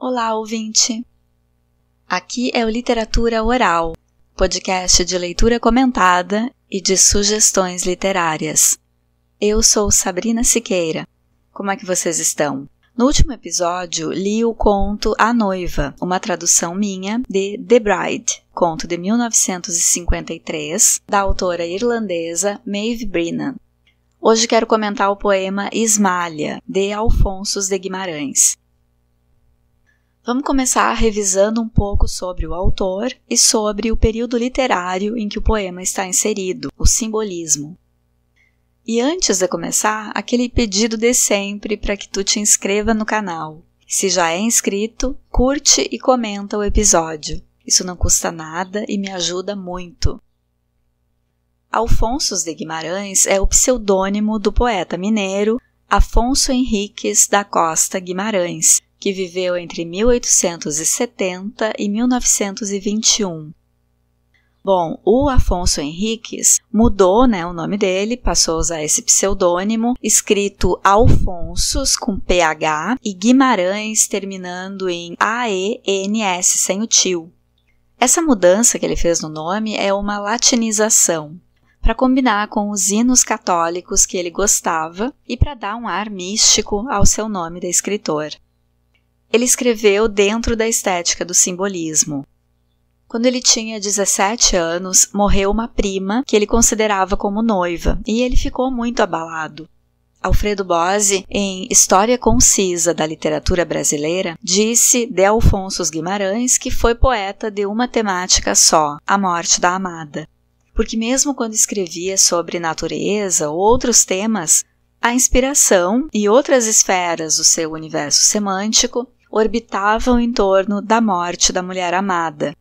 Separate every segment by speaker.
Speaker 1: Olá, ouvinte! Aqui é o Literatura Oral, podcast de leitura comentada e de sugestões literárias. Eu sou Sabrina Siqueira. Como é que vocês estão? No último episódio, li o conto A Noiva, uma tradução minha de The Bride, conto de 1953, da autora irlandesa Maeve Brennan. Hoje quero comentar o poema Ismália, de Alfonso de Guimarães. Vamos começar revisando um pouco sobre o autor e sobre o período literário em que o poema está inserido, o simbolismo. E antes de começar, aquele pedido de sempre para que tu te inscreva no canal. Se já é inscrito, curte e comenta o episódio. Isso não custa nada e me ajuda muito. Alfonso de Guimarães é o pseudônimo do poeta mineiro Afonso Henriques da Costa Guimarães, que viveu entre 1870 e 1921. Bom, o Afonso Henriques mudou, o nome dele, passou a usar esse pseudônimo, escrito Alfonsos com PH e Guimarães terminando em AENS, sem o tio. Essa mudança que ele fez no nome é uma latinização, para combinar com os hinos católicos que ele gostava e para dar um ar místico ao seu nome de escritor. Ele escreveu dentro da estética do simbolismo. Quando ele tinha 17 anos, morreu uma prima que ele considerava como noiva, e ele ficou muito abalado. Alfredo Bozzi, em História Concisa da Literatura Brasileira, disse de Alfonso Guimarães que foi poeta de uma temática só, a morte da amada. Porque mesmo quando escrevia sobre natureza ou outros temas, a inspiração e outras esferas do seu universo semântico orbitavam em torno da morte da mulher amada.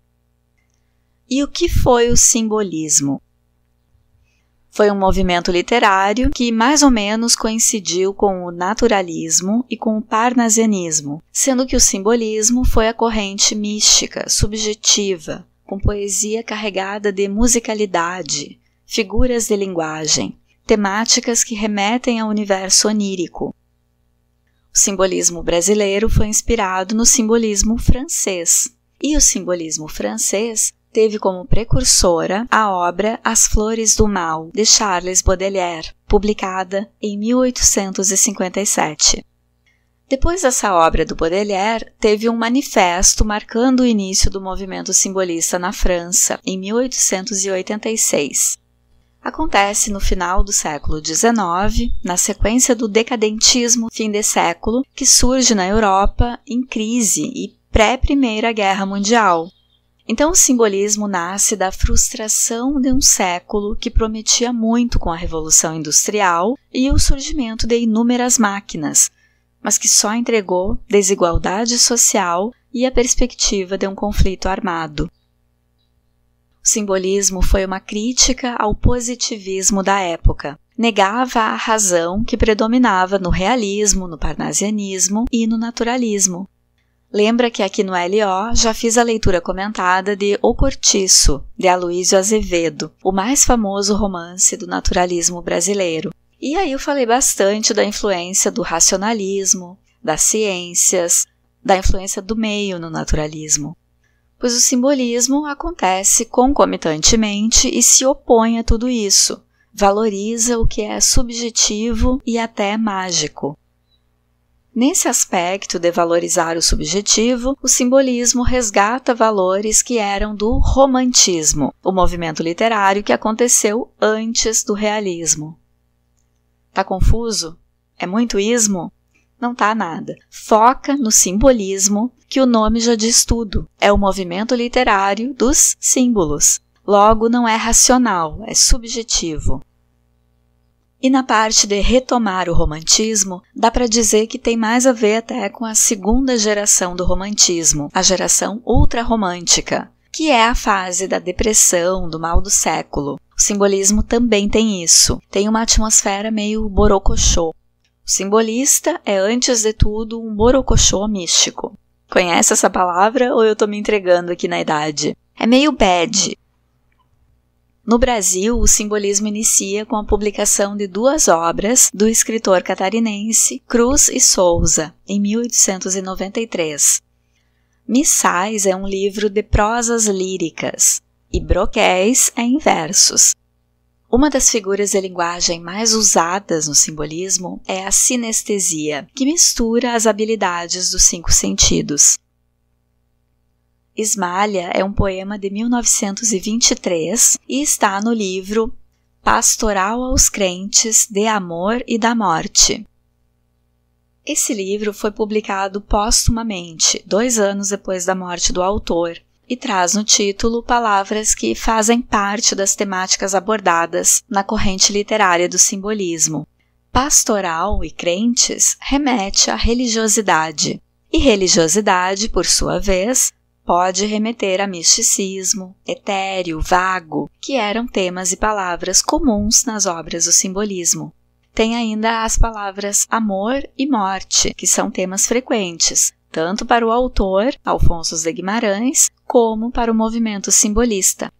Speaker 1: E o que foi o simbolismo? Foi um movimento literário que mais ou menos coincidiu com o naturalismo e com o parnasianismo, sendo que o simbolismo foi a corrente mística, subjetiva, com poesia carregada de musicalidade, figuras de linguagem, temáticas que remetem ao universo onírico. O simbolismo brasileiro foi inspirado no simbolismo francês, e o simbolismo francês teve como precursora a obra As Flores do Mal, de Charles Baudelaire, publicada em 1857. Depois dessa obra do Baudelaire, teve um manifesto marcando o início do movimento simbolista na França, em 1886. Acontece no final do século XIX, na sequência do decadentismo fim de século, que surge na Europa em crise e pré-Primeira Guerra Mundial. Então o simbolismo nasce da frustração de um século que prometia muito com a Revolução Industrial e o surgimento de inúmeras máquinas, mas que só entregou desigualdade social e a perspectiva de um conflito armado. O simbolismo foi uma crítica ao positivismo da época. Negava a razão que predominava no realismo, no parnasianismo e no naturalismo. Lembra que aqui no LO já fiz a leitura comentada de O Cortiço, de Aloísio Azevedo, o mais famoso romance do naturalismo brasileiro. E aí eu falei bastante da influência do racionalismo, das ciências, da influência do meio no naturalismo. Pois o simbolismo acontece concomitantemente e se opõe a tudo isso, valoriza o que é subjetivo e até mágico. Nesse aspecto de valorizar o subjetivo, o simbolismo resgata valores que eram do romantismo, o movimento literário que aconteceu antes do realismo. Tá confuso? É muito ismo? Não tá nada. Foca no simbolismo, que o nome já diz tudo. É o movimento literário dos símbolos. Logo, não é racional, é subjetivo. E na parte de retomar o romantismo, dá para dizer que tem mais a ver até com a segunda geração do romantismo, a geração ultrarromântica, que é a fase da depressão, do mal do século. O simbolismo também tem isso, tem uma atmosfera meio borocochô. O simbolista é, antes de tudo, um borocochô místico. Conhece essa palavra ou eu tô me entregando aqui na idade? É meio bad. No Brasil, o simbolismo inicia com a publicação de duas obras do escritor catarinense Cruz e Souza, em 1893. Missais é um livro de prosas líricas e broquéis é em versos. Uma das figuras de linguagem mais usadas no simbolismo é a sinestesia, que mistura as habilidades dos 5 sentidos. Ismalha é um poema de 1923 e está no livro Pastoral aos Crentes de Amor e da Morte. Esse livro foi publicado póstumamente, 2 anos depois da morte do autor, e traz no título palavras que fazem parte das temáticas abordadas na corrente literária do simbolismo. Pastoral e crentes remete à religiosidade, e religiosidade, por sua vez, pode remeter a misticismo, etéreo, vago, que eram temas e palavras comuns nas obras do simbolismo. Tem ainda as palavras amor e morte, que são temas frequentes, tanto para o autor, Alfonso de Guimarães, como para o movimento simbolista.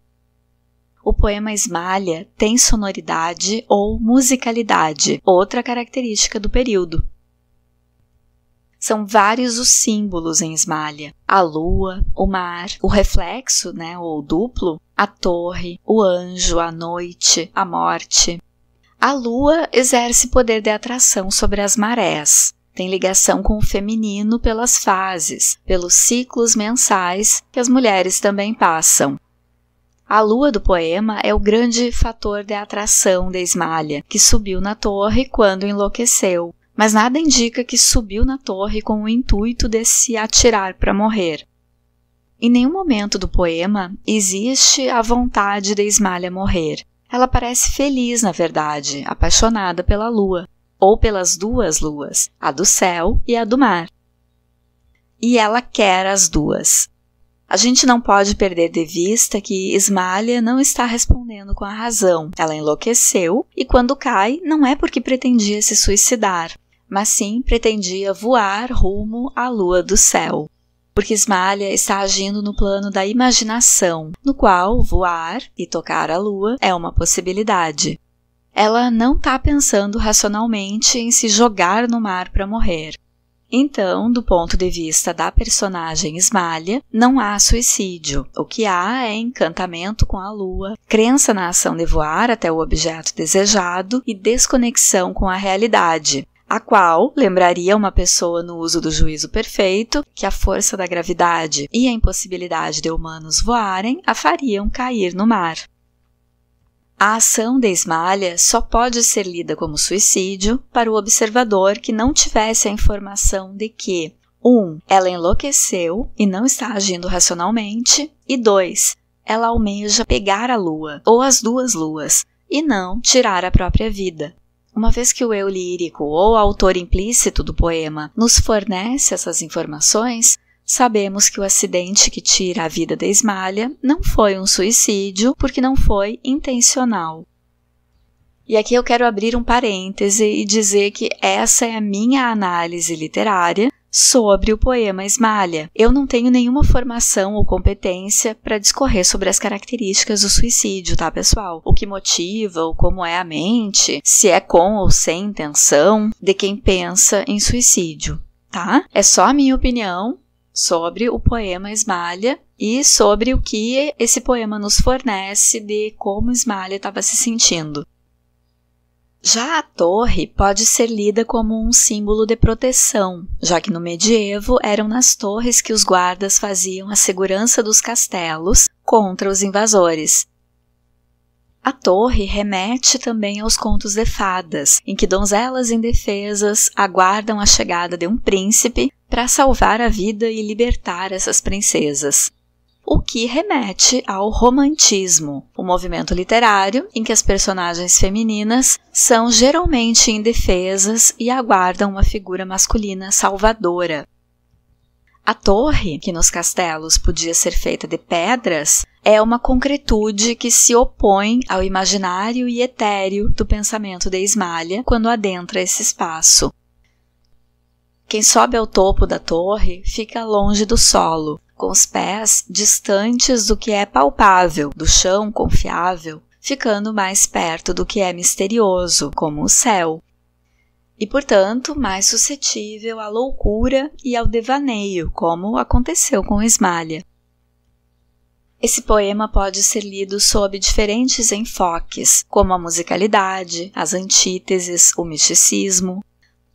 Speaker 1: O poema Ismalha tem sonoridade ou musicalidade, outra característica do período. São vários os símbolos em Ismalha: a lua, o mar, o reflexo, ou duplo, a torre, o anjo, a noite, a morte. A lua exerce poder de atração sobre as marés. Tem ligação com o feminino pelas fases, pelos ciclos mensais que as mulheres também passam. A lua do poema é o grande fator de atração de Ismalha, que subiu na torre quando enlouqueceu, mas nada indica que subiu na torre com o intuito de se atirar para morrer. Em nenhum momento do poema existe a vontade de Ismalha morrer. Ela parece feliz, na verdade, apaixonada pela lua, ou pelas 2 luas, a do céu e a do mar. E ela quer as 2. A gente não pode perder de vista que Ismalha não está respondendo com a razão. Ela enlouqueceu e quando cai não é porque pretendia se suicidar, mas sim pretendia voar rumo à lua do céu. Porque Ismalha está agindo no plano da imaginação, no qual voar e tocar a lua é uma possibilidade. Ela não está pensando racionalmente em se jogar no mar para morrer. Então, do ponto de vista da personagem Ismalha, não há suicídio. O que há é encantamento com a lua, crença na ação de voar até o objeto desejado e desconexão com a realidade, a qual lembraria uma pessoa no uso do juízo perfeito que a força da gravidade e a impossibilidade de humanos voarem a fariam cair no mar. A ação de Ismalha só pode ser lida como suicídio para o observador que não tivesse a informação de que 1. Ela enlouqueceu e não está agindo racionalmente, e 2. Ela almeja pegar a lua, ou as 2 luas, e não tirar a própria vida. Uma vez que o eu lírico ou autor implícito do poema nos fornece essas informações, sabemos que o acidente que tira a vida de Ismalha não foi um suicídio porque não foi intencional. E aqui eu quero abrir um parêntese e dizer que essa é a minha análise literária sobre o poema Ismalha. Eu não tenho nenhuma formação ou competência para discorrer sobre as características do suicídio, tá, pessoal? O que motiva, ou como é a mente, se é com ou sem intenção de quem pensa em suicídio, tá? É só a minha opinião sobre o poema Ismalha e sobre o que esse poema nos fornece de como Ismalha estava se sentindo. Já a torre pode ser lida como um símbolo de proteção, já que no medievo eram nas torres que os guardas faziam a segurança dos castelos contra os invasores. A torre remete também aos contos de fadas, em que donzelas indefesas aguardam a chegada de um príncipe para salvar a vida e libertar essas princesas. O que remete ao romantismo, o movimento literário em que as personagens femininas são geralmente indefesas e aguardam uma figura masculina salvadora. A torre, que nos castelos podia ser feita de pedras, é uma concretude que se opõe ao imaginário e etéreo do pensamento de Ismalha quando adentra esse espaço. Quem sobe ao topo da torre fica longe do solo, com os pés distantes do que é palpável, do chão confiável, ficando mais perto do que é misterioso, como o céu. e, portanto, mais suscetível à loucura e ao devaneio, como aconteceu com Ismália. Esse poema pode ser lido sob diferentes enfoques, como a musicalidade, as antíteses, o misticismo.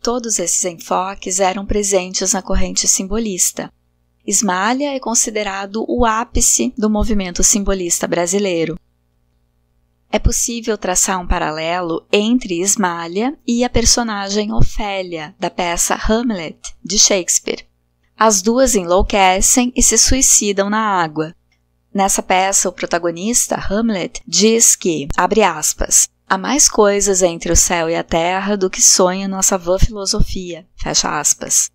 Speaker 1: Todos esses enfoques eram presentes na corrente simbolista. Ismália é considerado o ápice do movimento simbolista brasileiro. É possível traçar um paralelo entre Ismália e a personagem Ofélia, da peça Hamlet, de Shakespeare. As duas enlouquecem e se suicidam na água. Nessa peça, o protagonista, Hamlet, diz que, abre aspas, há mais coisas entre o céu e a terra do que sonha nossa vã filosofia, fecha aspas.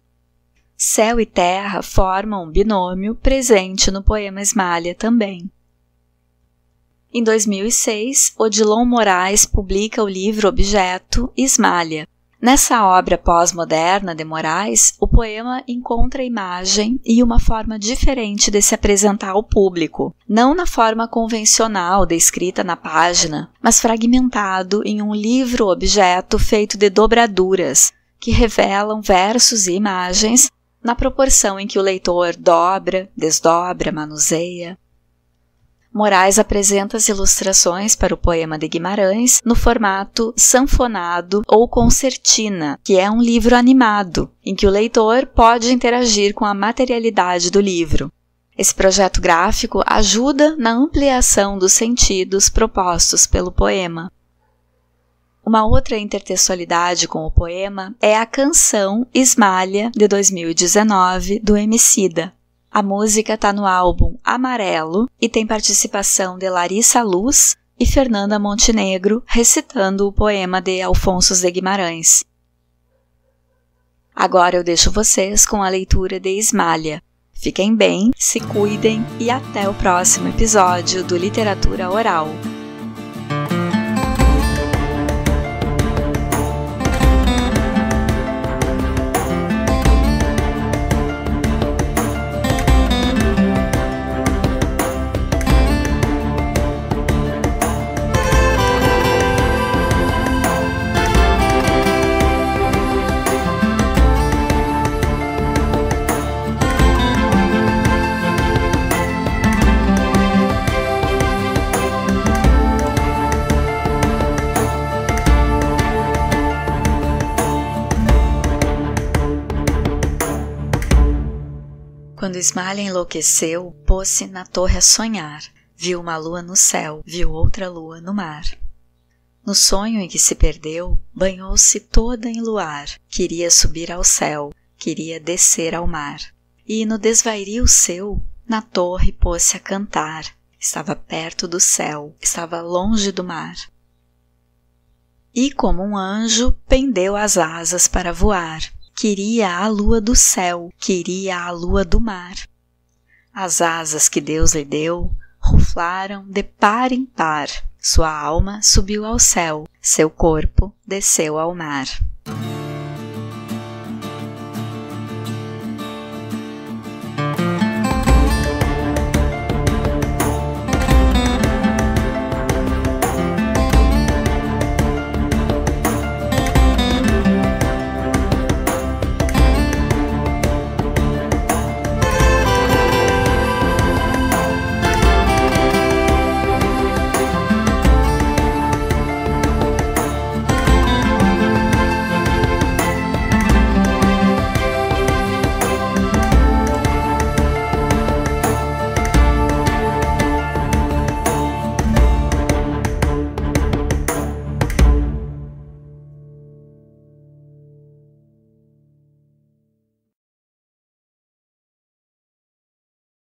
Speaker 1: Céu e terra formam um binômio presente no poema Ismália também. Em 2006, Odilon Moraes publica o livro objeto Ismália. Nessa obra pós-moderna de Moraes, o poema encontra a imagem e uma forma diferente de se apresentar ao público, não na forma convencional descrita na página, mas fragmentado em um livro-objeto feito de dobraduras, que revelam versos e imagens na proporção em que o leitor dobra, desdobra, manuseia. Moraes apresenta as ilustrações para o poema de Guimarães no formato sanfonado ou concertina, que é um livro animado, em que o leitor pode interagir com a materialidade do livro. Esse projeto gráfico ajuda na ampliação dos sentidos propostos pelo poema. Uma outra intertextualidade com o poema é a canção Ismália, de 2019, do Emicida. A música está no álbum Amarelo e tem participação de Larissa Luz e Fernanda Montenegro recitando o poema de Alfonso de Guimarães. Agora eu deixo vocês com a leitura de Ismália. Fiquem bem, se cuidem e até o próximo episódio do Literatura Oral. Quando Ismália enlouqueceu, pôs-se na torre a sonhar. Viu uma lua no céu, viu outra lua no mar. No sonho em que se perdeu, banhou-se toda em luar. Queria subir ao céu, queria descer ao mar. E no desvario seu, na torre pôs-se a cantar. Estava perto do céu, estava longe do mar. E como um anjo, pendeu as asas para voar. Queria a lua do céu, queria a lua do mar. As asas que Deus lhe deu ruflaram de par em par. Sua alma subiu ao céu, seu corpo desceu ao mar.